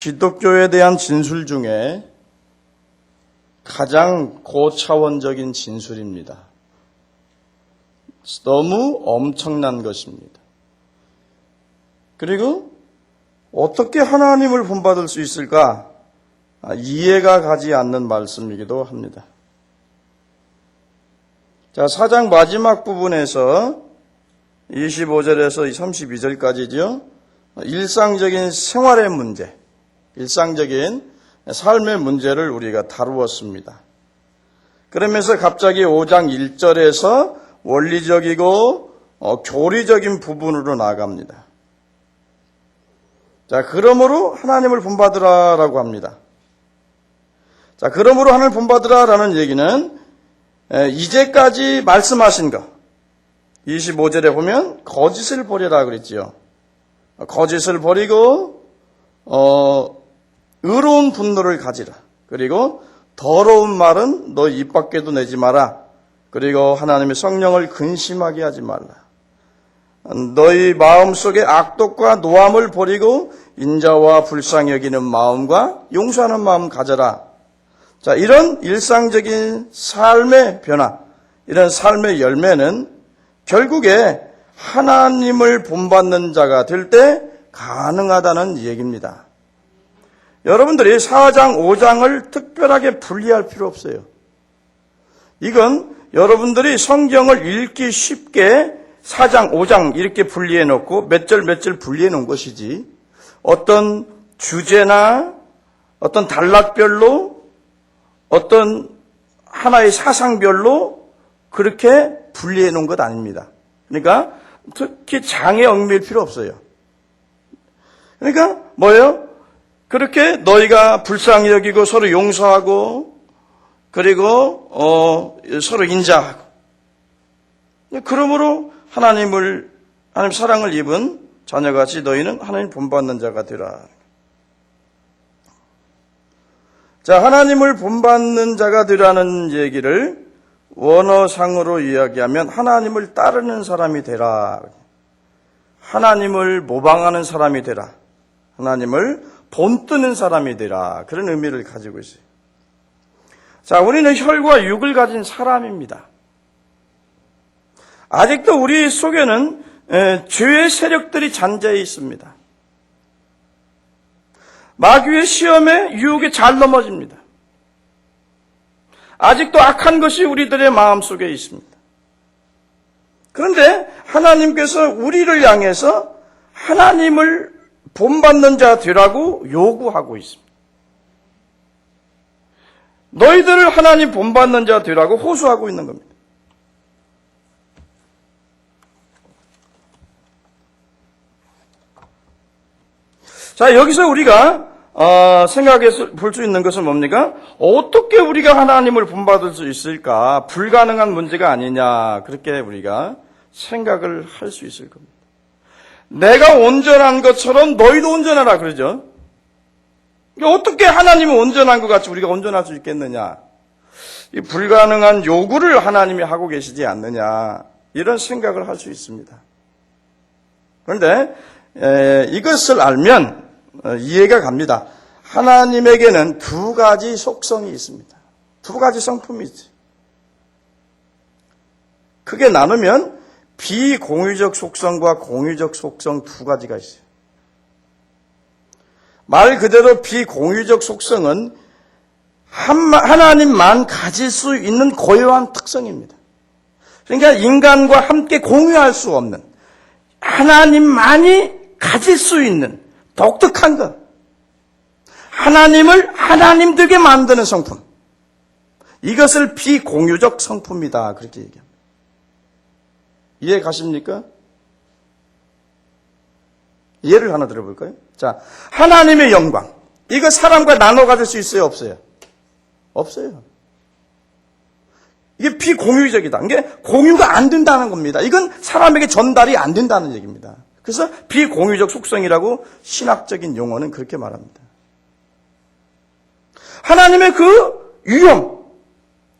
기독교에 대한 진술 중에 가장 고차원적인 진술입니다. 너무 엄청난 것입니다. 그리고 어떻게 하나님을 본받을 수 있을까? 이해가 가지 않는 말씀이기도 합니다. 자, 4장 마지막 부분에서 25절에서 32절까지죠. 일상적인 생활의 문제, 일상적인 삶의 문제를 우리가 다루었습니다. 그러면서 갑자기 5장 1절에서 원리적이고 교리적인 부분으로 나아갑니다. 자, 그러므로 하나님을 본받으라라고 합니다. 자, 그러므로 하나님을 본받으라라는 얘기는 이제까지 말씀하신 것, 25절에 보면 거짓을 버리라 그랬지요. 거짓을 버리고 의로운 분노를 가지라. 그리고 더러운 말은 너 입 밖에도 내지 마라. 그리고 하나님의 성령을 근심하게 하지 말라. 너희 마음속에 악독과 노함을 버리고 인자와 불쌍히 여기는 마음과 용서하는 마음 가져라. 자, 이런 일상적인 삶의 변화, 이런 삶의 열매는 결국에 하나님을 본받는 자가 될 때 가능하다는 얘기입니다. 여러분들이 4장, 5장을 특별하게 분리할 필요 없어요. 이건 여러분들이 성경을 읽기 쉽게 4장, 5장 이렇게 분리해 놓고 몇 절 분리해 놓은 것이지, 어떤 주제나 어떤 단락별로 어떤 하나의 사상별로 그렇게 분리해 놓은 것 아닙니다. 그러니까 특히 장에 얽매일 필요 없어요. 그러니까 뭐예요? 그렇게 너희가 불쌍히 여기고 서로 용서하고 그리고 서로 인자하고, 그러므로 하나님 사랑을 입은 자녀같이 너희는 하나님 본받는 자가 되라. 자, 하나님을 본받는 자가 되라는 얘기를 원어상으로 이야기하면 하나님을 따르는 사람이 되라. 하나님을 모방하는 사람이 되라. 하나님을 본뜨는 사람이 되라. 그런 의미를 가지고 있어요. 자, 우리는 혈과 육을 가진 사람입니다. 아직도 우리 속에는 죄의 세력들이 잔재해 있습니다. 마귀의 시험에 유혹에 잘 넘어집니다. 아직도 악한 것이 우리들의 마음속에 있습니다. 그런데 하나님께서 우리를 향해서 하나님을 본받는 자 되라고 요구하고 있습니다. 너희들을 하나님 본받는 자 되라고 호소하고 있는 겁니다. 자, 여기서 우리가 생각해서 볼 수 있는 것은 뭡니까? 어떻게 우리가 하나님을 본받을 수 있을까? 불가능한 문제가 아니냐, 그렇게 우리가 생각을 할 수 있을 겁니다. 내가 온전한 것처럼 너희도 온전하라 그러죠. 어떻게 하나님은 온전한 것 같이 우리가 온전할 수 있겠느냐? 이 불가능한 요구를 하나님이 하고 계시지 않느냐, 이런 생각을 할 수 있습니다. 그런데 이것을 알면 이해가 갑니다. 하나님에게는 두 가지 속성이 있습니다. 두 가지 성품이 있죠. 크게 나누면 비공유적 속성과 공유적 속성 두 가지가 있어요. 말 그대로 비공유적 속성은 하나님만 가질 수 있는 고유한 특성입니다. 그러니까 인간과 함께 공유할 수 없는, 하나님만이 가질 수 있는 독특한 것, 하나님을 하나님 되게 만드는 성품, 이것을 비공유적 성품이다, 그렇게 얘기합니다. 이해 가십니까? 예를 하나 들어볼까요? 자, 하나님의 영광, 이거 사람과 나눠 가질 수 있어요, 없어요? 없어요. 이게 비공유적이다. 이게 공유가 안 된다는 겁니다. 이건 사람에게 전달이 안 된다는 얘기입니다. 그래서 비공유적 속성이라고 신학적인 용어는 그렇게 말합니다. 하나님의 그 유형,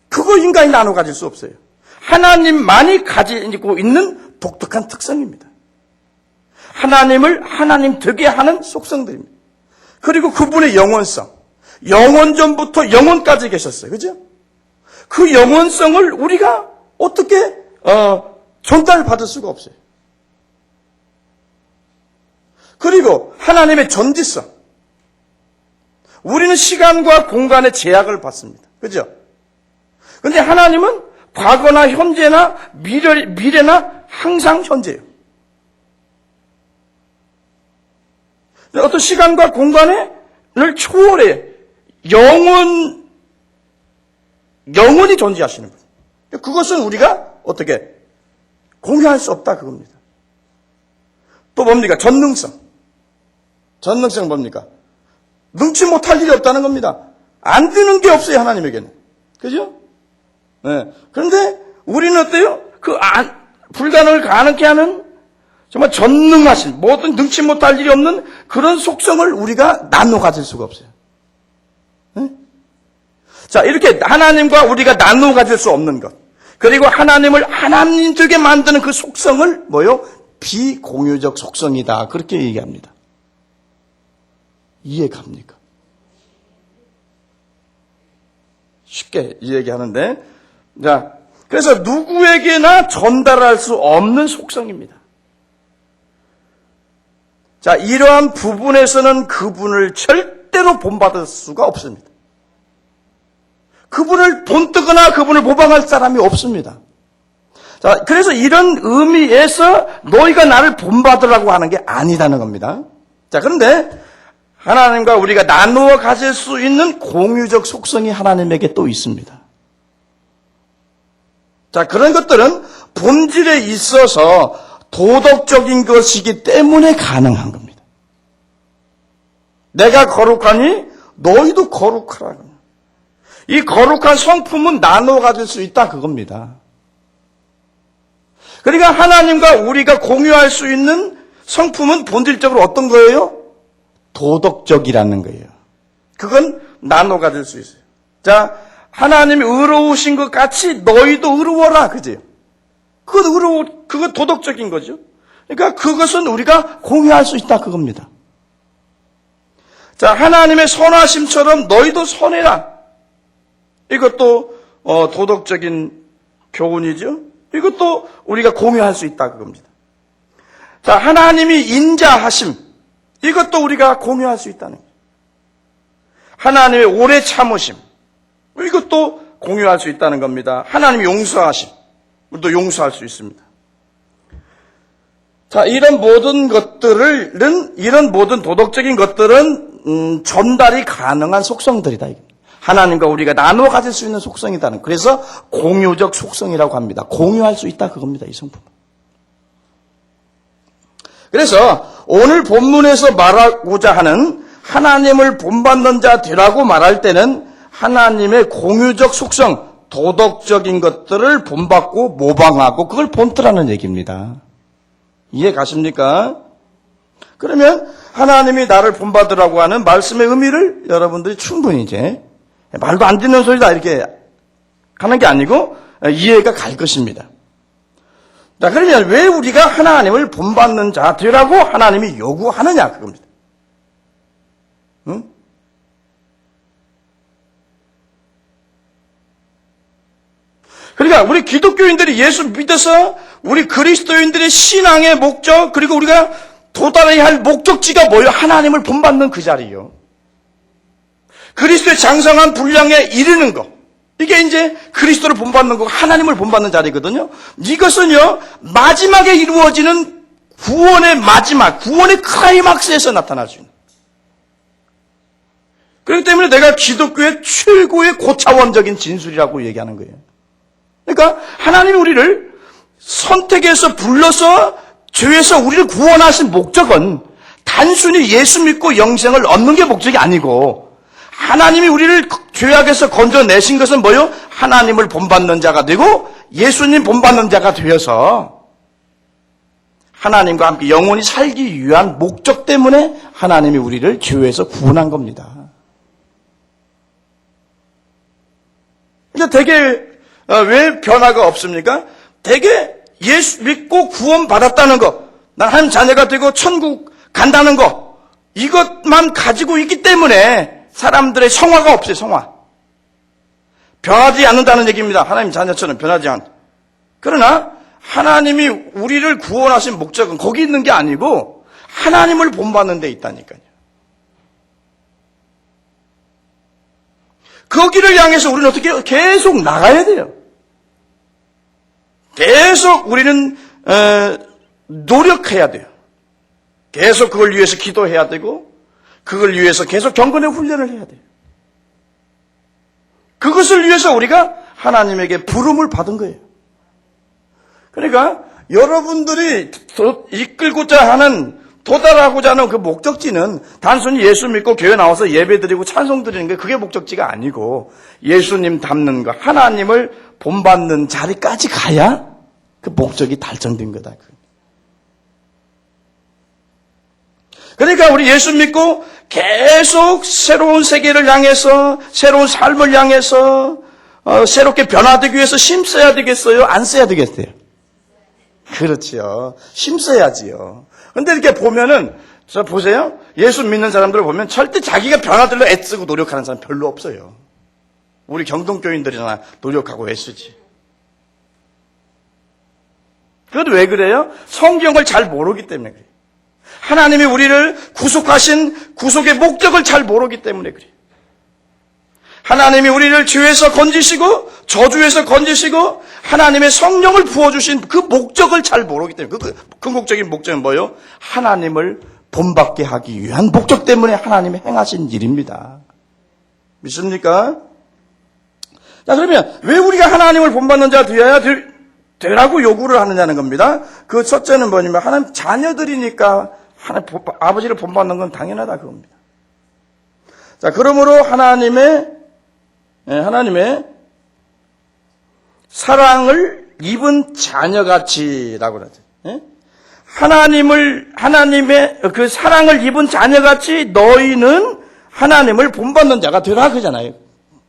그거 인간이 나눠 가질 수 없어요. 하나님만이 가지고 있는 독특한 특성입니다. 하나님을 하나님 되게 하는 속성들입니다. 그리고 그분의 영원성. 영원 전부터 영원까지 계셨어요. 그죠? 그 영원성을 우리가 어떻게 전달받을 수가 없어요. 그리고 하나님의 전지성. 우리는 시간과 공간의 제약을 받습니다. 그죠? 근데 하나님은 과거나 현재나 미래나 항상 현재예요. 어떤 시간과 공간을 초월해 영원히 존재하시는 분. 그것은 우리가 어떻게 공유할 수 없다 그겁니다. 또 뭡니까? 전능성. 전능성 뭡니까? 능치 못할 일이 없다는 겁니다. 안 되는 게 없어요, 하나님에게는. 그죠? 네. 그런데 우리는 어때요? 불가능을 가능케 하는 정말 전능하신, 모든 능치 못할 일이 없는 그런 속성을 우리가 나눠 가질 수가 없어요. 네? 자, 이렇게 하나님과 우리가 나눠 가질 수 없는 것. 그리고 하나님을 하나님 되게 만드는 그 속성을 비공유적 속성이다. 그렇게 얘기합니다. 이해갑니까? 쉽게 얘기하는데, 자, 그래서 누구에게나 전달할 수 없는 속성입니다. 자, 이러한 부분에서는 그분을 절대로 본받을 수가 없습니다. 그분을 본뜨거나 그분을 모방할 사람이 없습니다. 자, 그래서 이런 의미에서 너희가 나를 본받으라고 하는 게 아니라는 겁니다. 자, 그런데 하나님과 우리가 나누어 가질 수 있는 공유적 속성이 하나님에게 또 있습니다. 자, 그런 것들은 본질에 있어서 도덕적인 것이기 때문에 가능한 겁니다. 내가 거룩하니 너희도 거룩하라. 이 거룩한 성품은 나누어 가질 수 있다 그겁니다. 그러니까 하나님과 우리가 공유할 수 있는 성품은 본질적으로 어떤 거예요? 도덕적이라는 거예요. 그건 나눠 가질 수 있어요. 자, 하나님이 의로우신 것 같이 너희도 의로워라. 그죠? 그거 도덕적인 거죠. 그러니까 그것은 우리가 공유할 수 있다 그겁니다. 자, 하나님의 선하심처럼 너희도 선해라. 이것도 도덕적인 교훈이죠. 이것도 우리가 공유할 수 있다 그겁니다. 자, 하나님이 인자하심. 이것도 우리가 공유할 수 있다는 거예요. 하나님의 오래 참으심. 이것도 공유할 수 있다는 겁니다. 하나님의 용서하심. 우리도 용서할 수 있습니다. 자, 이런 모든 도덕적인 것들은 전달이 가능한 속성들이다. 하나님과 우리가 나누어 가질 수 있는 속성이다는. 그래서 공유적 속성이라고 합니다. 공유할 수 있다 그겁니다. 이 성품. 그래서 오늘 본문에서 말하고자 하는 하나님을 본받는 자 되라고 말할 때는 하나님의 공유적 속성, 도덕적인 것들을 본받고 모방하고 그걸 본뜨라는 얘기입니다. 이해 가십니까? 그러면 하나님이 나를 본받으라고 하는 말씀의 의미를 여러분들이 충분히 이제 말도 안 듣는 소리다 이렇게 하는 게 아니고 이해가 갈 것입니다. 자, 그러면 왜 우리가 하나님을 본받는 자 되라고 하나님이 요구하느냐 그겁니다. 응? 그러니까 우리 기독교인들이 예수 믿어서 우리 그리스도인들의 신앙의 목적 그리고 우리가 도달해야 할 목적지가 뭐예요? 하나님을 본받는 그 자리요. 그리스도의 장성한 분량에 이르는 것. 이게 이제 그리스도를 본받는 거, 하나님을 본받는 자리거든요. 이것은요, 마지막에 이루어지는 구원의 마지막, 구원의 클라이막스에서 나타날 수 있는. 그렇기 때문에 내가 기독교의 최고의 고차원적인 진술이라고 얘기하는 거예요. 그러니까 하나님이 우리를 선택해서 불러서 죄에서 우리를 구원하신 목적은 단순히 예수 믿고 영생을 얻는 게 목적이 아니고 하나님이 우리를 죄악에서 건져내신 것은 뭐요? 하나님을 본받는 자가 되고 예수님 본받는 자가 되어서 하나님과 함께 영원히 살기 위한 목적 때문에 하나님이 우리를 죄에서 구원한 겁니다. 근데 되게 왜 변화가 없습니까? 되게 예수 믿고 구원 받았다는 거, 난 하나님 자녀가 되고 천국 간다는 거, 이것만 가지고 있기 때문에 사람들의 성화가 없어요. 성화. 변하지 않는다는 얘기입니다. 하나님 자녀처럼 변하지 않. 그러나 하나님이 우리를 구원하신 목적은 거기 있는 게 아니고 하나님을 본받는 데 있다니까요. 거기를 향해서 우리는 어떻게 계속 나가야 돼요. 계속 우리는 노력해야 돼요. 계속 그걸 위해서 기도해야 되고 그걸 위해서 계속 경건의 훈련을 해야 돼요. 그것을 위해서 우리가 하나님에게 부름을 받은 거예요. 그러니까 여러분들이 이끌고자 하는 도달하고자 하는 그 목적지는 단순히 예수 믿고 교회 나와서 예배드리고 찬송 드리는 게 그게 목적지가 아니고 예수님 닮는 거, 하나님을 본받는 자리까지 가야 그 목적이 달성된 거다. 그러니까 우리 예수 믿고 계속 새로운 세계를 향해서 새로운 삶을 향해서 새롭게 변화되기 위해서 힘써야 되겠어요? 안 써야 되겠어요? 그렇지요. 힘써야지요. 근데 이렇게 보면은, 저 보세요. 예수 믿는 사람들을 보면 절대 자기가 변화되려 애쓰고 노력하는 사람 별로 없어요. 우리 경동교인들이나 노력하고 애쓰지. 그것도 왜 그래요? 성경을 잘 모르기 때문에 그래요. 하나님이 우리를 구속하신 구속의 목적을 잘 모르기 때문에 그래요. 하나님이 우리를 죄에서 건지시고 저주에서 건지시고 하나님의 성령을 부어주신 그 목적을 잘 모르기 때문에 그 궁극적인 목적은 뭐예요? 하나님을 본받게 하기 위한 목적 때문에 하나님이 행하신 일입니다. 믿습니까? 자, 그러면 왜 우리가 하나님을 본받는 자 되라고 요구를 하느냐는 겁니다. 그 첫째는 뭐냐면 하나님 자녀들이니까 아버지를 본받는 건 당연하다 그겁니다. 자, 그러므로 하나님의 사랑을 입은 자녀같이라고 그러죠. 하나님의 그 사랑을 입은 자녀같이 너희는 하나님을 본받는 자가 되라 그러잖아요.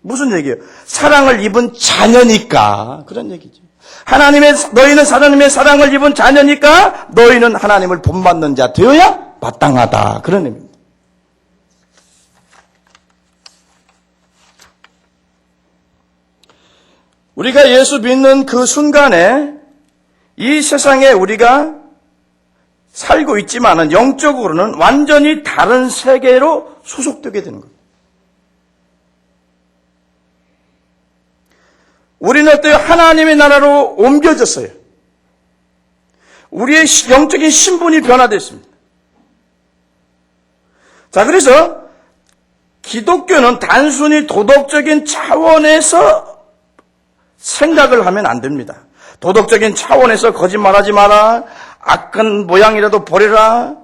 무슨 얘기예요? 사랑을 입은 자녀니까 그런 얘기죠. 너희는 하나님의 사랑을 입은 자녀니까 너희는 하나님을 본받는 자 되어야 마땅하다 그런 의미입니다. 우리가 예수 믿는 그 순간에 이 세상에 우리가 살고 있지만은 영적으로는 완전히 다른 세계로 소속되게 되는 겁니다. 우리는 어때요? 하나님의 나라로 옮겨졌어요. 우리의 영적인 신분이 변화됐습니다. 자, 그래서 기독교는 단순히 도덕적인 차원에서 생각을 하면 안 됩니다. 도덕적인 차원에서 거짓말하지 마라, 악한 모양이라도 버려라,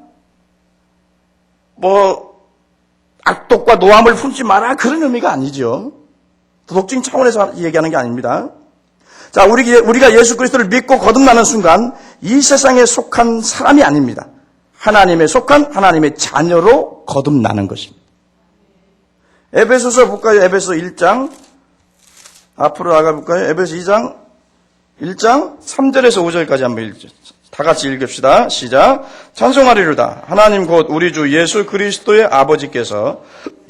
악독과 노함을 품지 마라 그런 의미가 아니죠. 도덕적인 차원에서 얘기하는 게 아닙니다. 자, 우리가 예수 그리스도를 믿고 거듭나는 순간 이 세상에 속한 사람이 아닙니다. 하나님에 속한 하나님의 자녀로 거듭나는 것입니다. 에베소서 볼까요? 에베소 1장 앞으로 나가볼까요? 에베소 2장 1장 3절에서 5절까지 한번 읽죠. 다 같이 읽읍시다. 시작. 찬송하리로다. 하나님 곧 우리 주 예수 그리스도의 아버지께서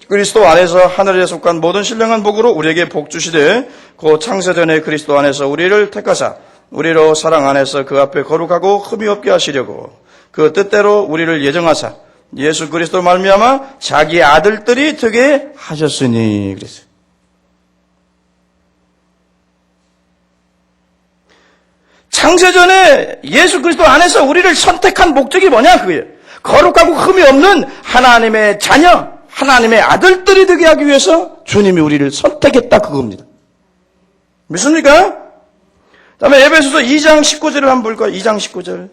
그리스도 안에서 하늘에 속한 모든 신령한 복으로 우리에게 복 주시되 곧 창세전에 그리스도 안에서 우리를 택하사 우리로 사랑 안에서 그 앞에 거룩하고 흠이 없게 하시려고 그 뜻대로 우리를 예정하사 예수 그리스도 말미암아 자기 아들들이 되게 하셨으니 그랬어요. 창세전에 예수 그리스도 안에서 우리를 선택한 목적이 뭐냐 그거예요. 거룩하고 흠이 없는 하나님의 자녀, 하나님의 아들들이 되게 하기 위해서 주님이 우리를 선택했다 그겁니다. 믿습니까? 다음에 에베소서 2장 19절을 한번 볼까요? 2장 19절.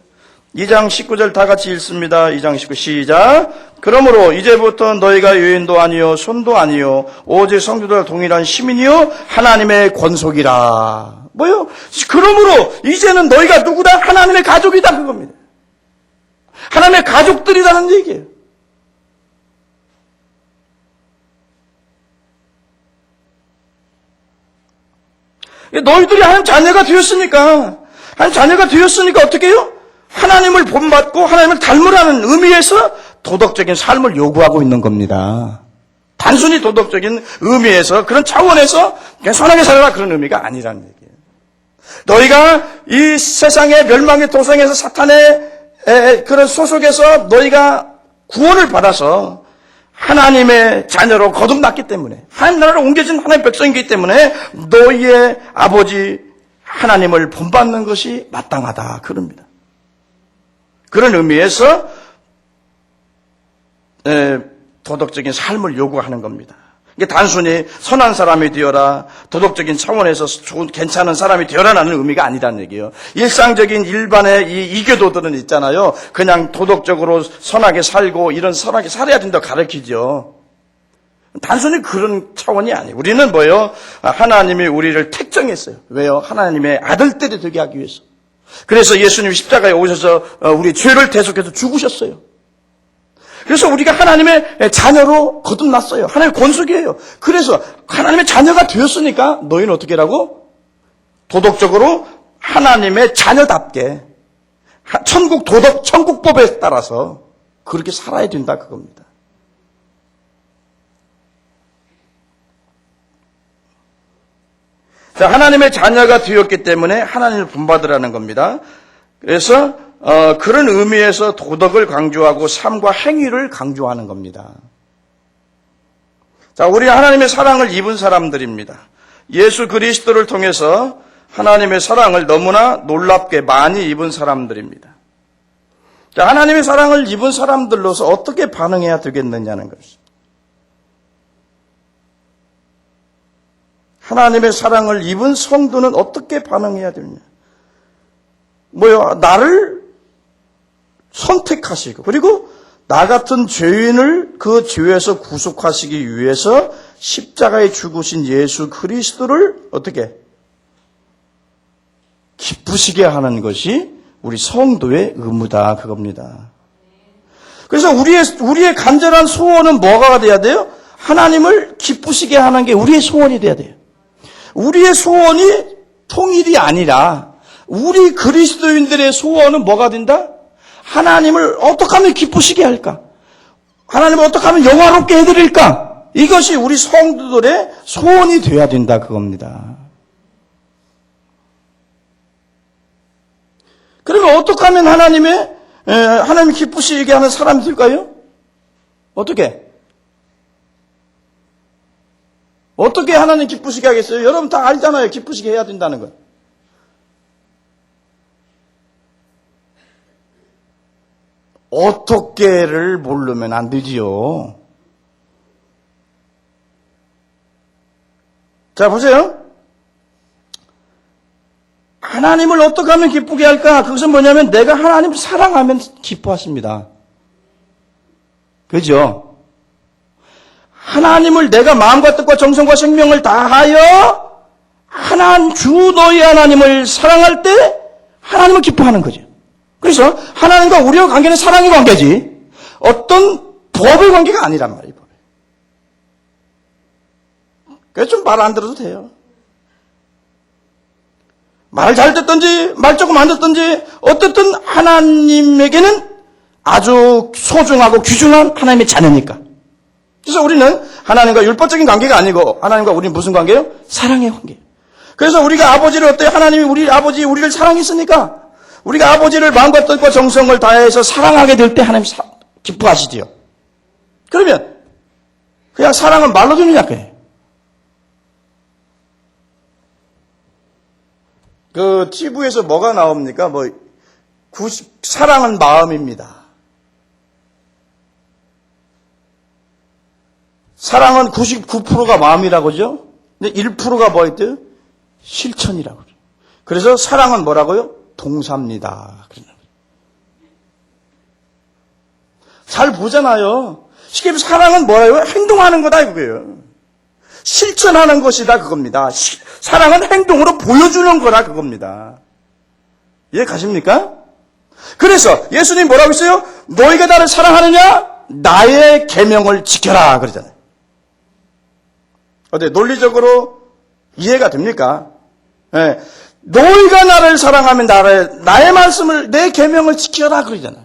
2장 19절 다 같이 읽습니다. 2장 19 시작. 그러므로 이제부터 너희가 유인도 아니요 손도 아니요 오직 성도들 동일한 시민이요 하나님의 권속이라. 뭐요? 그러므로 이제는 너희가 누구다? 하나님의 가족이다 그겁니다. 하나님의 가족들이라는 얘기예요. 너희들이 하나님 자녀가 되었으니까 어떻게 해요? 하나님을 본받고 하나님을 닮으라는 의미에서 도덕적인 삶을 요구하고 있는 겁니다. 단순히 도덕적인 의미에서 그런 차원에서 그냥 선하게 살아라 그런 의미가 아니라는 얘기예요. 너희가 이 세상의 멸망의 도성에서 사탄의 그런 소속에서 너희가 구원을 받아서 하나님의 자녀로 거듭났기 때문에 하나님 나라로 옮겨진 하나님의 백성이기 때문에 너희의 아버지 하나님을 본받는 것이 마땅하다 그럽니다. 그런 의미에서 도덕적인 삶을 요구하는 겁니다. 이게 단순히 선한 사람이 되어라, 도덕적인 차원에서 좋은 괜찮은 사람이 되어라라는 의미가 아니라는 얘기예요. 일상적인 일반의 이 이교도들은 있잖아요. 그냥 도덕적으로 선하게 살고 이런 선하게 살아야 된다고 가르치죠. 단순히 그런 차원이 아니에요. 우리는 뭐예요? 하나님이 우리를 택정했어요. 왜요? 하나님의 아들들이 되게 하기 위해서. 그래서 예수님이 십자가에 오셔서 우리 죄를 대속해서 죽으셨어요. 그래서 우리가 하나님의 자녀로 거듭났어요. 하나님의 권속이에요. 그래서 하나님의 자녀가 되었으니까 너희는 어떻게 하라고? 도덕적으로 하나님의 자녀답게 천국법에 따라서 그렇게 살아야 된다 그겁니다. 자, 하나님의 자녀가 되었기 때문에 하나님을 본받으라는 겁니다. 그래서 그런 의미에서 도덕을 강조하고 삶과 행위를 강조하는 겁니다. 자, 우리 하나님의 사랑을 입은 사람들입니다. 예수 그리스도를 통해서 하나님의 사랑을 너무나 놀랍게 많이 입은 사람들입니다. 자, 하나님의 사랑을 입은 사람들로서 어떻게 반응해야 되겠느냐는 것입니다. 하나님의 사랑을 입은 성도는 어떻게 반응해야 되느냐? 뭐요? 나를 선택하시고 그리고 나 같은 죄인을 그 죄에서 구속하시기 위해서 십자가에 죽으신 예수 그리스도를 어떻게 기쁘시게 하는 것이 우리 성도의 의무다 그겁니다. 그래서 우리의 간절한 소원은 뭐가 돼야 돼요? 하나님을 기쁘시게 하는 게 우리의 소원이 돼야 돼요. 우리의 소원이 통일이 아니라 우리 그리스도인들의 소원은 뭐가 된다? 하나님을 어떻게 하면 기쁘시게 할까? 하나님을 어떻게 하면 영화롭게 해드릴까? 이것이 우리 성도들의 소원이 돼야 된다 그겁니다. 그러면 어떻게 하면 하나님 기쁘시게 하는 사람이 될까요? 어떻게 하나님 기쁘시게 하겠어요? 여러분 다 알잖아요. 기쁘시게 해야 된다는 것. 어떻게를 모르면 안 되지요. 자, 보세요. 하나님을 어떻게 하면 기쁘게 할까? 그것은 뭐냐면 내가 하나님을 사랑하면 기뻐하십니다. 그죠? 하나님을 내가 마음과 뜻과 정성과 생명을 다하여 주 너희 하나님을 사랑할 때 하나님을 기뻐하는 거죠. 그래서 하나님과 우리의 관계는 사랑의 관계지 어떤 법의 관계가 아니란 말이에요. 그래서 좀 말 안 들어도 돼요. 말을 잘 듣든지 말 조금 안 듣든지 어쨌든 하나님에게는 아주 소중하고 귀중한 하나님의 자녀니까. 그래서 우리는 하나님과 율법적인 관계가 아니고 하나님과 우리는 무슨 관계예요? 사랑의 관계예요. 그래서 우리가 아버지를 어때요? 하나님이 우리를 사랑했으니까 우리가 아버지를 마음과 뜻과 정성을 다해서 사랑하게 될 때 하나님 기뻐하시지요. 그러면 그냥 사랑은 말로 되느냐 그래요. 그 TV에서 뭐가 나옵니까? 사랑은 마음입니다. 사랑은 99%가 마음이라고 그러죠? 근데 1%가 뭐였대요? 실천이라고 그래요. 그래서 사랑은 뭐라고요? 동사입니다. 잘 보잖아요. 쉽게 말해서 사랑은 뭐예요? 행동하는 거다 이거예요. 실천하는 것이다 그겁니다. 사랑은 행동으로 보여주는 거다 그겁니다. 이해 가십니까? 그래서 예수님 뭐라고 했어요? 너희가 나를 사랑하느냐? 나의 계명을 지켜라 그러잖아요. 어때? 논리적으로 이해가 됩니까? 네. 너희가 나를 사랑하면 나의 말씀을 내 계명을 지켜라 그러잖아요.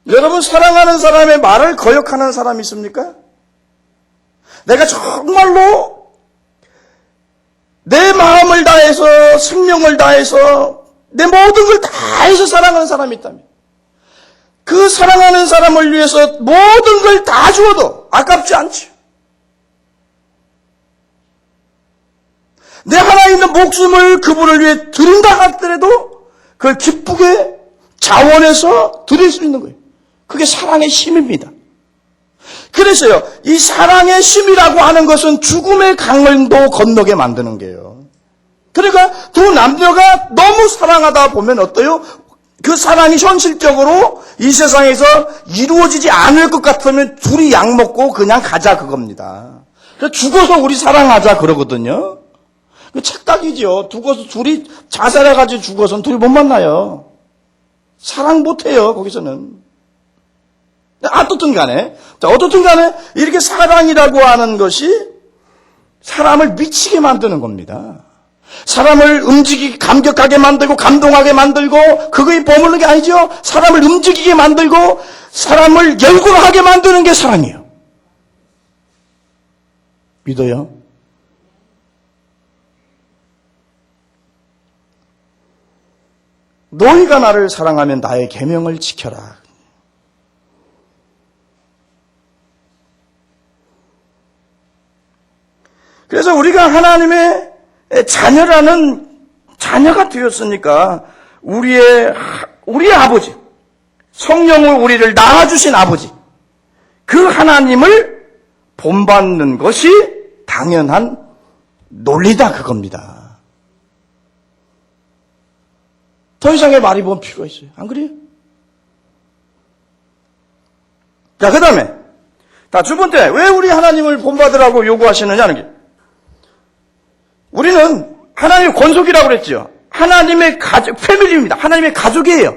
여러분, 사랑하는 사람의 말을 거역하는 사람이 있습니까? 내가 정말로 내 마음을 다해서, 생명을 다해서, 내 모든 걸 다해서 사랑하는 사람이 있다면, 그 사랑하는 사람을 위해서 모든 걸 다 주어도 아깝지 않죠. 내 하나 있는 목숨을 그분을 위해 드린다 하더라도 그걸 기쁘게 자원해서 드릴 수 있는 거예요. 그게 사랑의 힘입니다. 그래서요, 이 사랑의 힘이라고 하는 것은 죽음의 강을도 건너게 만드는 게요. 그러니까 두 남녀가 너무 사랑하다 보면 어때요? 그 사랑이 현실적으로 이 세상에서 이루어지지 않을 것 같으면 둘이 약 먹고 그냥 가자 그겁니다. 그래서 죽어서 우리 사랑하자 그러거든요. 그 착각이죠. 죽어서 둘이 자살해가지고 죽어서는 둘이 못 만나요. 사랑 못해요, 거기서는. 어떻든 간에, 어떻든 간에 이렇게 사랑이라고 하는 것이 사람을 미치게 만드는 겁니다. 사람을 움직이게, 감격하게 만들고 감동하게 만들고 그거에 머무르는 게 아니죠. 사람을 움직이게 만들고 사람을 열광하게 만드는 게 사랑이에요. 믿어요? 너희가 나를 사랑하면 나의 계명을 지켜라. 그래서 우리가 하나님의 자녀가 되었으니까 우리의 아버지, 성령으로 우리를 낳아주신 아버지, 그 하나님을 본받는 것이 당연한 논리다 그겁니다. 더 이상의 말이 뭔 필요가 있어요? 안 그래요? 자, 그 다음에 두 번째, 왜 우리 하나님을 본받으라고 요구하시느냐는 게, 우리는 하나님의 권속이라고 그랬죠. 하나님의 가족, 패밀리입니다. 하나님의 가족이에요.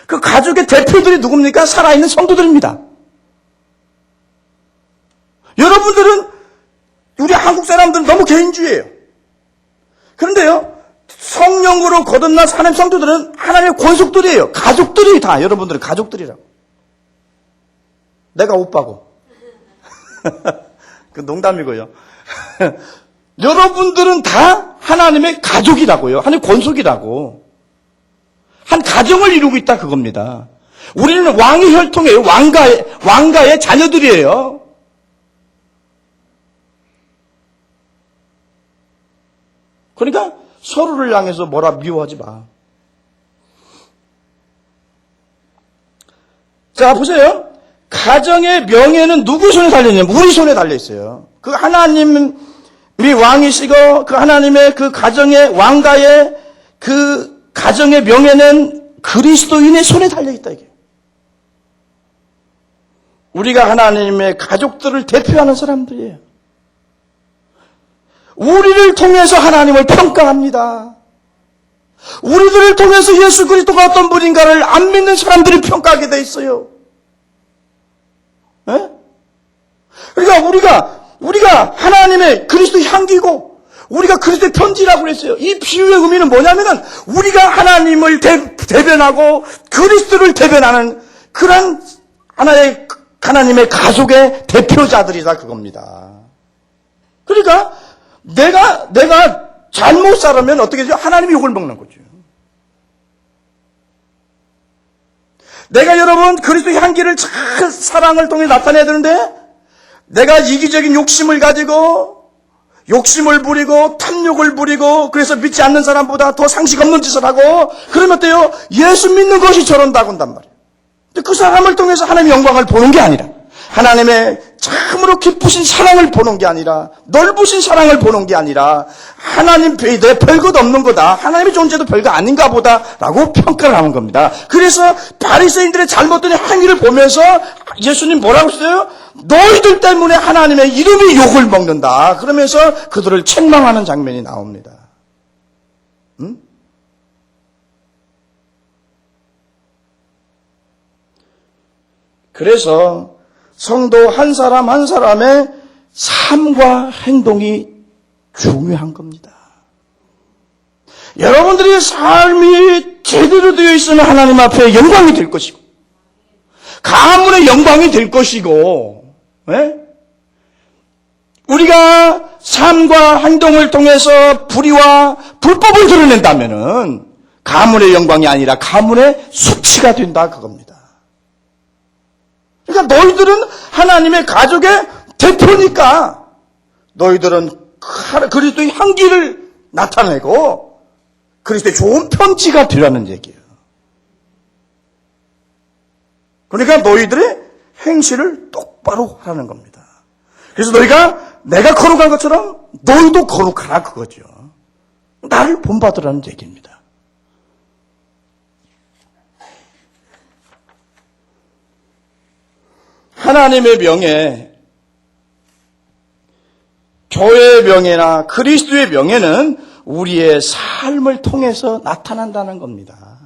그 가족의 대표들이 누굽니까? 살아있는 성도들입니다. 여러분들은, 우리 한국 사람들은 너무 개인주의예요. 그런데요, 성령으로 거듭난 하나님 성도들은 하나님의 권속들이에요. 가족들이 다, 여러분들은 가족들이라고. 내가 오빠고. 그 농담이고요. 여러분들은 다 하나님의 가족이라고요. 하나님의 권속이라고. 한 가정을 이루고 있다 그겁니다. 우리는 왕의 혈통이에요. 왕가의 자녀들이에요. 그러니까 서로를 향해서 뭐라 미워하지 마. 자, 보세요. 가정의 명예는 누구 손에 달려있냐면 우리 손에 달려있어요. 그 하나님이 왕이시고 그 하나님의 그 가정의 왕가의 그 가정의 명예는 그리스도인의 손에 달려있다 이게. 우리가 하나님의 가족들을 대표하는 사람들이에요. 우리를 통해서 하나님을 평가합니다. 우리들을 통해서 예수 그리스도가 어떤 분인가를 안 믿는 사람들이 평가하게 돼 있어요. 네? 그러니까 우리가 하나님의 그리스도 향기고 우리가 그리스도의 편지라고 그랬어요. 이 비유의 의미는 뭐냐면은 우리가 하나님을 대변하고 그리스도를 대변하는 그런 하나님의 가족의 대표자들이다 그겁니다. 그러니까 내가 잘못 살으면 어떻게 되죠? 하나님이 욕을 먹는 거죠. 내가 여러분 그리스도의 향기를 잘 사랑을 통해 나타내야 되는데 내가 이기적인 욕심을 가지고 욕심을 부리고 탐욕을 부리고 그래서 믿지 않는 사람보다 더 상식 없는 짓을 하고 그러면 어때요? 예수 믿는 것이 저런다고 한단 말이에요. 근데 그 사람을 통해서 하나님의 영광을 보는 게 아니라 하나님의 참으로 깊으신 사랑을 보는 게 아니라 넓으신 사랑을 보는 게 아니라 하나님 내 별것 없는 거다. 하나님의 존재도 별거 아닌가 보다라고 평가를 하는 겁니다. 그래서 바리새인들의 잘못된 행위를 보면서 예수님 뭐라고 했어요? 너희들 때문에 하나님의 이름이 욕을 먹는다. 그러면서 그들을 책망하는 장면이 나옵니다. 응? 그래서 성도 한 사람 한 사람의 삶과 행동이 중요한 겁니다. 여러분들의 삶이 제대로 되어 있으면 하나님 앞에 영광이 될 것이고 가문의 영광이 될 것이고, 예? 우리가 삶과 행동을 통해서 불의와 불법을 드러낸다면은 가문의 영광이 아니라 가문의 수치가 된다 그겁니다. 그러니까 너희들은 하나님의 가족의 대표니까 너희들은 그리스도의 향기를 나타내고 그리스도의 좋은 편지가 되라는 얘기예요. 그러니까 너희들의 행실을 똑바로 하라는 겁니다. 그래서 너희가 내가 거룩한 것처럼 너희도 거룩하라 그거죠. 나를 본받으라는 얘기입니다. 하나님의 명예, 교회의 명예나 그리스도의 명예는 우리의 삶을 통해서 나타난다는 겁니다.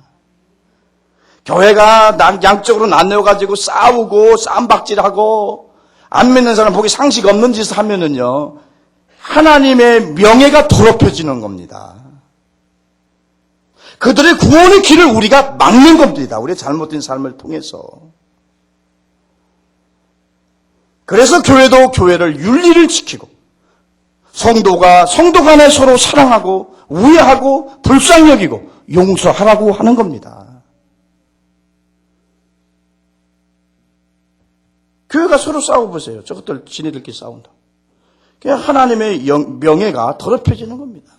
교회가 양쪽으로 나뉘어가지고 싸우고 쌈박질하고 안 믿는 사람 보기 상식 없는 짓을 하면은요, 하나님의 명예가 더럽혀지는 겁니다. 그들의 구원의 길을 우리가 막는 겁니다. 우리의 잘못된 삶을 통해서. 그래서 교회도 교회를 윤리를 지키고 성도가 성도 간에 서로 사랑하고 우애하고 불쌍히 여기고 용서하라고 하는 겁니다. 교회가 서로 싸워보세요. 저것들 지네들끼리 싸운다. 그냥 하나님의 명예가 더럽혀지는 겁니다.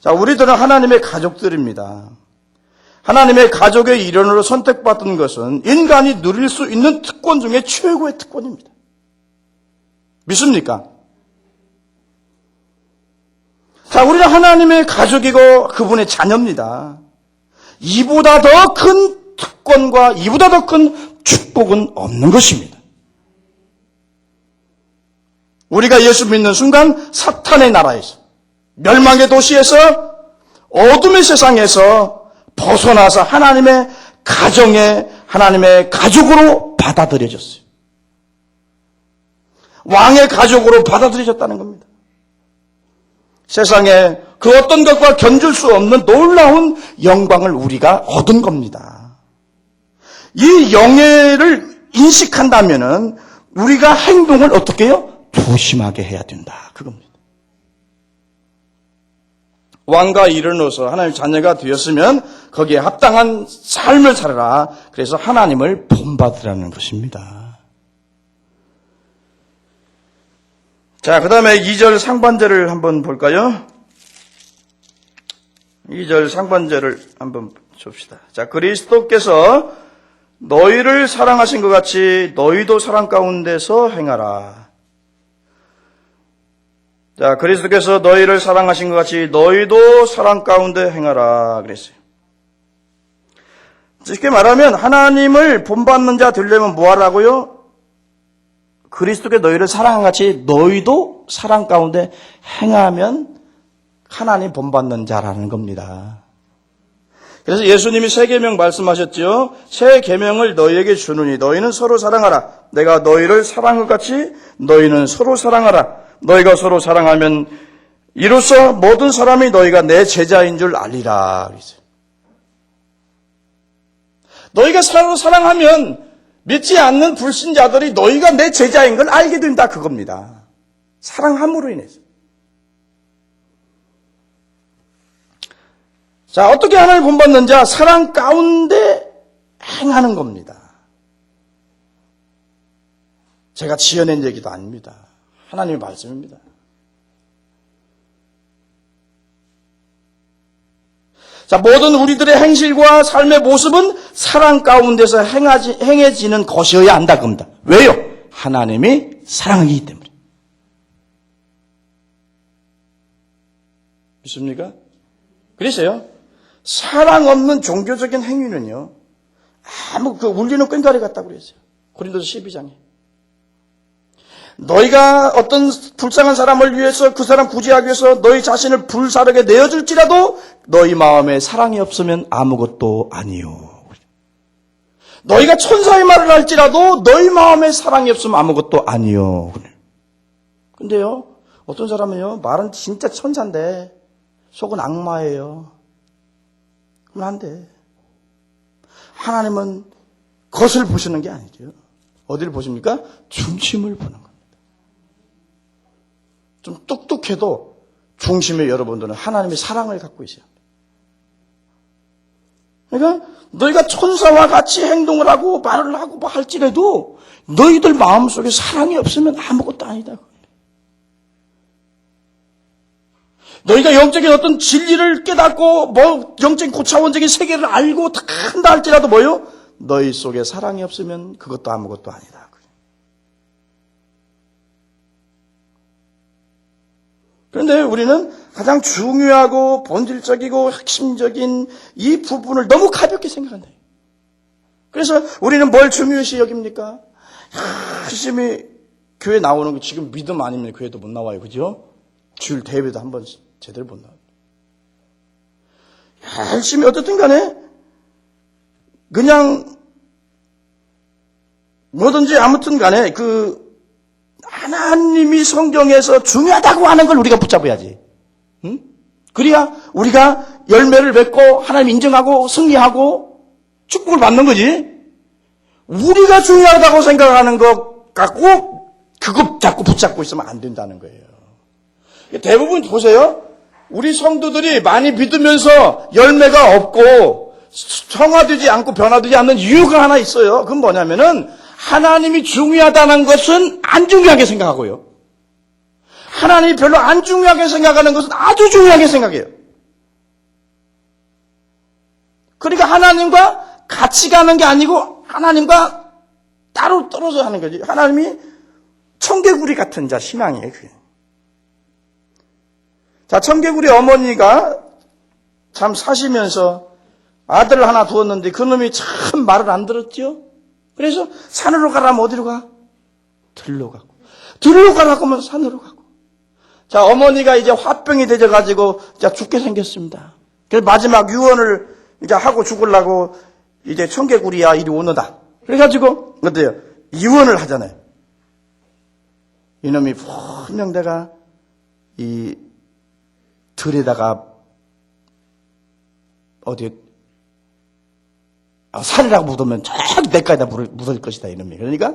자, 우리들은 하나님의 가족들입니다. 하나님의 가족의 일원으로 선택받은 것은 인간이 누릴 수 있는 특권 중에 최고의 특권입니다. 믿습니까? 자, 우리는 하나님의 가족이고 그분의 자녀입니다. 이보다 더 큰 특권과 이보다 더 큰 축복은 없는 것입니다. 우리가 예수 믿는 순간 사탄의 나라에서, 멸망의 도시에서, 어둠의 세상에서 벗어나서 하나님의 가정에, 하나님의 가족으로 받아들여졌어요. 왕의 가족으로 받아들여졌다는 겁니다. 세상에 그 어떤 것과 견줄 수 없는 놀라운 영광을 우리가 얻은 겁니다. 이 영예를 인식한다면은 우리가 행동을 어떻게 해요? 조심하게 해야 된다. 그겁니다. 왕과 일어나서 하나님 자녀가 되었으면 거기에 합당한 삶을 살아라. 그래서 하나님을 본받으라는 것입니다. 자, 그 다음에 2절 상반절을 한번 볼까요? 2절 상반절을 한번 봅시다. 자, 그리스도께서 너희를 사랑하신 것 같이 너희도 사랑 가운데서 행하라. 자, 그리스도께서 너희를 사랑하신 것 같이 너희도 사랑 가운데 행하라 그랬어요. 쉽게 말하면 하나님을 본받는 자 되려면 뭐 하라고요? 그리스도께 너희를 사랑한 같이 너희도 사랑 가운데 행하면 하나님 본받는 자라는 겁니다. 그래서 예수님이 새 계명 말씀하셨죠. 새 계명을 너희에게 주노니 너희는 서로 사랑하라. 내가 너희를 사랑한 것 같이 너희는 서로 사랑하라. 너희가 서로 사랑하면 이로써 모든 사람이 너희가 내 제자인 줄 알리라. 너희가 서로 사랑하면 믿지 않는 불신자들이 너희가 내 제자인 걸 알게 된다 그겁니다. 사랑함으로 인해서. 자, 어떻게 하나님을 본받는 자? 사랑 가운데 행하는 겁니다. 제가 지어낸 얘기도 아닙니다. 하나님의 말씀입니다. 자, 모든 우리들의 행실과 삶의 모습은 사랑 가운데서 행해지는 것이어야 한다 겁니다. 왜요? 하나님이 사랑이기 때문에. 믿습니까? 그래서요, 사랑 없는 종교적인 행위는요, 울리는 꽹과리 같다고 그랬어요. 고린도서 12장에. 너희가 어떤 불쌍한 사람을 위해서 그 사람 구제하기 위해서 너희 자신을 불사르게 내어줄지라도 너희 마음에 사랑이 없으면 아무것도 아니요. 너희가 천사의 말을 할지라도 너희 마음에 사랑이 없으면 아무것도 아니요. 근데요, 어떤 사람은요, 말은 진짜 천사인데 속은 악마예요. 그럼 안 돼. 하나님은 것을 보시는 게 아니죠. 어디를 보십니까? 중심을 보는 겁니다. 좀 똑똑해도 중심에 여러분들은 하나님의 사랑을 갖고 있어요. 그러니까 너희가 천사와 같이 행동을 하고 말을 하고 뭐 할지라도 너희들 마음속에 사랑이 없으면 아무것도 아니다. 너희가 영적인 어떤 진리를 깨닫고 뭐 영적인 고차원적인 세계를 알고 다 한다 할지라도 뭐요? 너희 속에 사랑이 없으면 그것도 아무것도 아니다. 그런데 우리는 가장 중요하고 본질적이고 핵심적인 이 부분을 너무 가볍게 생각한다. 그래서 우리는 뭘 중요시 여깁니까? 열심히 교회 나오는 거 지금 믿음 아니면 교회도 못 나와요. 그죠? 주일 대회도 한번 제대로 못 나와요. 열심히 어떻든 간에 그냥 뭐든지 아무튼 간에 하나님이 성경에서 중요하다고 하는 걸 우리가 붙잡아야지. 응? 그래야 우리가 열매를 맺고 하나님 인정하고 승리하고 축복을 받는 거지. 우리가 중요하다고 생각하는 것 갖고 그거 자꾸 붙잡고 있으면 안 된다는 거예요. 대부분 보세요. 우리 성도들이 많이 믿으면서 열매가 없고 성화되지 않고 변화되지 않는 이유가 하나 있어요. 그건 뭐냐면은 하나님이 중요하다는 것은 안 중요하게 생각하고요. 하나님이 별로 안 중요하게 생각하는 것은 아주 중요하게 생각해요. 그러니까 하나님과 같이 가는 게 아니고 하나님과 따로 떨어져 하는 거지. 하나님이 청개구리 같은 신앙이에요. 그게. 자, 청개구리 어머니가 참 사시면서 아들을 하나 두었는데 그놈이 참 말을 안 들었죠. 그래서 산으로 가라면 어디로 가? 들로 가고. 들로 가라고 하면 산으로 가고. 자, 어머니가 이제 화병이 되져가지고 이제 죽게 생겼습니다. 그래서 마지막 유언을 이제 하고 죽으려고 이제 청개구리야 이리 오너다. 그래가지고 어때요? 유언을 하잖아요. 이놈이 분명 내가 이 들에다가 어디 살이라고 묻으면 저기 내가에다 묻을 것이다 이놈이. 그러니까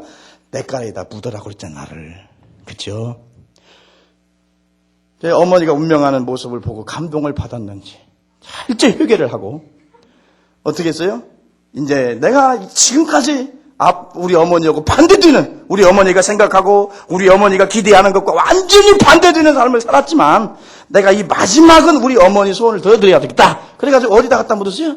내가에다 묻으라고 그랬잖아 나를. 그렇죠? 어머니가 운명하는 모습을 보고 감동을 받았는지 철저히 회개를 하고 어떻게 했어요? 이제 내가 지금까지 우리 어머니하고 반대되는 우리 어머니가 생각하고 우리 어머니가 기대하는 것과 완전히 반대되는 삶을 살았지만 내가 이 마지막은 우리 어머니 소원을 들어드려야 되겠다. 그래가지고 어디다 갖다 묻었어요?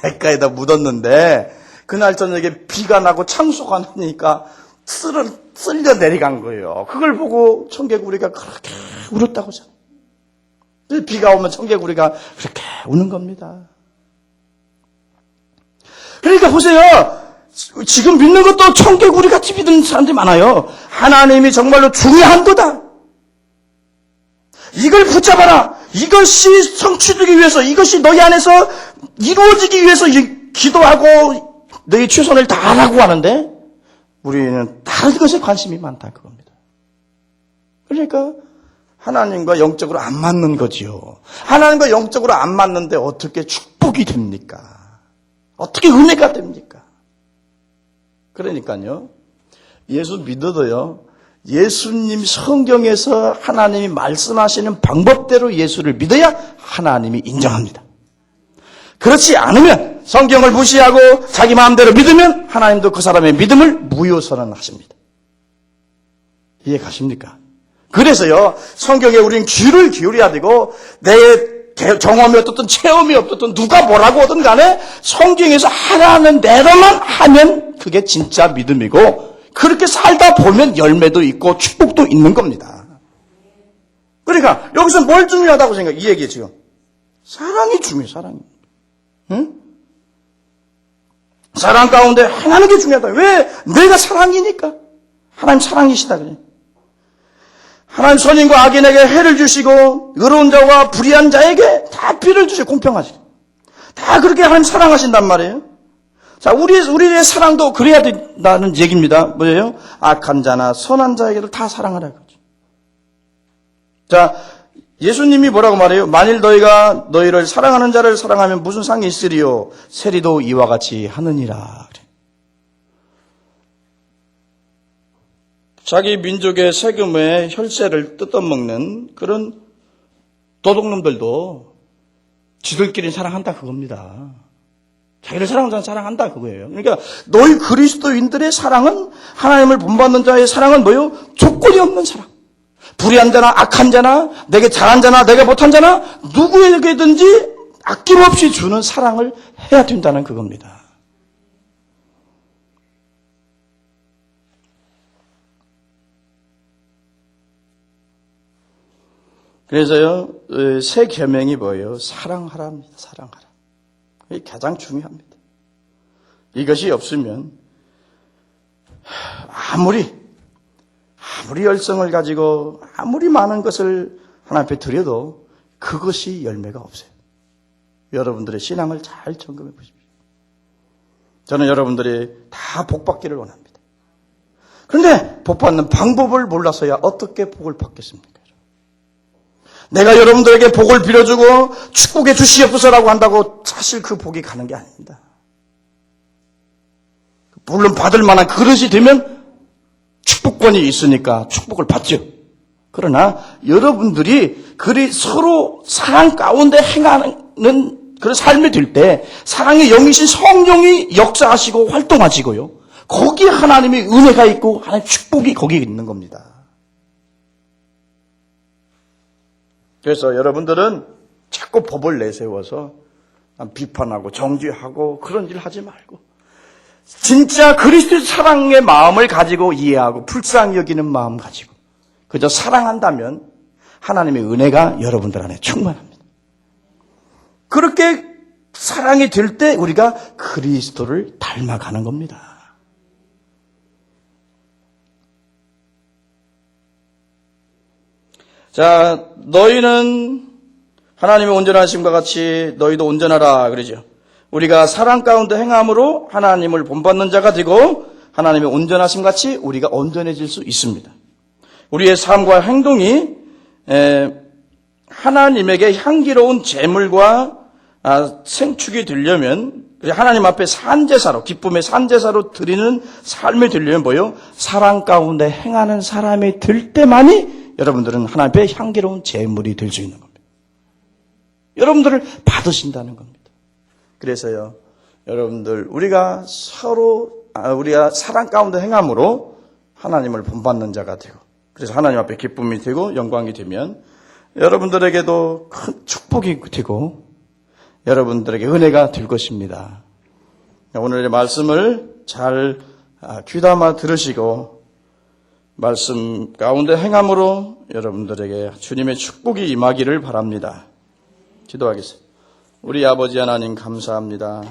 대가에다 묻었는데 그날 저녁에 비가 나고 창수가 나니까 쓸려 내려간 거예요. 그걸 보고 청개구리가 그렇게 울었다고 하잖아요. 비가 오면 청개구리가 그렇게 우는 겁니다. 그러니까 보세요. 지금 믿는 것도 청개구리 같이 믿는 사람들이 많아요. 하나님이 정말로 중요한 거다. 이걸 붙잡아라. 이것이 성취되기 위해서, 이것이 너희 안에서 이루어지기 위해서 기도하고 너희 최선을 다하라고 하는데 우리는 다른 것에 관심이 많다 그겁니다. 그러니까 하나님과 영적으로 안 맞는 거지요. 하나님과 영적으로 안 맞는데 어떻게 축복이 됩니까? 어떻게 은혜가 됩니까? 그러니까요. 예수 믿어도요. 예수님 성경에서 하나님이 말씀하시는 방법대로 예수를 믿어야 하나님이 인정합니다. 그렇지 않으면 성경을 무시하고 자기 마음대로 믿으면 하나님도 그 사람의 믿음을 무효선언하십니다. 이해 가십니까? 그래서요. 성경에 우리는 귀를 기울여야 되고 내 경험이 어떻든 체험이 어떻든 누가 뭐라고 하든 간에 성경에서 하라는 대로만 하면 그게 진짜 믿음이고 그렇게 살다 보면 열매도 있고 축복도 있는 겁니다. 그러니까 여기서 뭘 중요하다고 생각해? 이 얘기예요 지금. 사랑이 중요해. 사랑이. 응? 사랑 가운데 하나는 게 중요하다. 왜? 내가 사랑이니까. 하나님 사랑이시다 그래. 하나님 선인과 악인에게 해를 주시고 의로운 자와 불의한 자에게 다 피를 주시고 공평하시고 다 그렇게 하나님 사랑하신단 말이에요. 자, 우리의 사랑도 그래야 된다는 얘기입니다. 뭐예요? 악한 자나 선한 자에게도 다 사랑하라 그러죠. 자, 예수님이 뭐라고 말해요? 만일 너희가 너희를 사랑하는 자를 사랑하면 무슨 상이 있으리요? 세리도 이와 같이 하느니라. 자기 민족의 세금의 혈세를 뜯어먹는 그런 도둑놈들도 지들끼리 사랑한다 그겁니다. 자기를 사랑하는 자는 사랑한다 그거예요. 그러니까 너희 그리스도인들의 사랑은, 하나님을 본받는 자의 사랑은 뭐예요? 조건이 없는 사랑. 불의한 자나 악한 자나 내게 잘한 자나 내게 못한 자나 누구에게든지 아낌없이 주는 사랑을 해야 된다는 그겁니다. 그래서요, 새 계명이 뭐예요? 사랑하라입니다. 사랑하라. 이게 가장 중요합니다. 이것이 없으면 아무리 열성을 가지고 아무리 많은 것을 하나님 앞에 드려도 그것이 열매가 없어요. 여러분들의 신앙을 잘 점검해 보십시오. 저는 여러분들이 다 복받기를 원합니다. 그런데 복받는 방법을 몰라서야 어떻게 복을 받겠습니까? 내가 여러분들에게 복을 빌어주고 축복해 주시옵소서라고 한다고 사실 그 복이 가는 게 아닙니다. 물론 받을 만한 그릇이 되면 축복권이 있으니까 축복을 받죠. 그러나 여러분들이 서로 사랑 가운데 행하는 그런 삶이 될 때 사랑의 영이신 성령이 역사하시고 활동하시고요. 거기에 하나님의 은혜가 있고 하나님의 축복이 거기에 있는 겁니다. 그래서 여러분들은 자꾸 법을 내세워서 비판하고 정죄하고 그런 일 하지 말고 진짜 그리스도의 사랑의 마음을 가지고 이해하고 불쌍히 여기는 마음 가지고 그저 사랑한다면 하나님의 은혜가 여러분들 안에 충만합니다. 그렇게 사랑이 될 때 우리가 그리스도를 닮아가는 겁니다. 자, 너희는 하나님의 온전하심과 같이 너희도 온전하라 그러죠. 우리가 사랑 가운데 행함으로 하나님을 본받는 자가 되고 하나님의 온전하심 같이 우리가 온전해질 수 있습니다. 우리의 삶과 행동이 하나님에게 향기로운 제물과 생축이 되려면 하나님 앞에 산제사로 기쁨의 산제사로 드리는 삶이 되려면 뭐예요? 사랑 가운데 행하는 사람이 될 때만이 여러분들은 하나님 앞에 향기로운 제물이 될 수 있는 겁니다. 여러분들을 받으신다는 겁니다. 그래서요, 여러분들 우리가 사랑 가운데 행함으로 하나님을 본받는 자가 되고 그래서 하나님 앞에 기쁨이 되고 영광이 되면 여러분들에게도 큰 축복이 되고 여러분들에게 은혜가 될 것입니다. 오늘의 말씀을 잘 귀담아 들으시고 말씀 가운데 행함으로 여러분들에게 주님의 축복이 임하기를 바랍니다. 기도하겠습니다. 우리 아버지 하나님 감사합니다.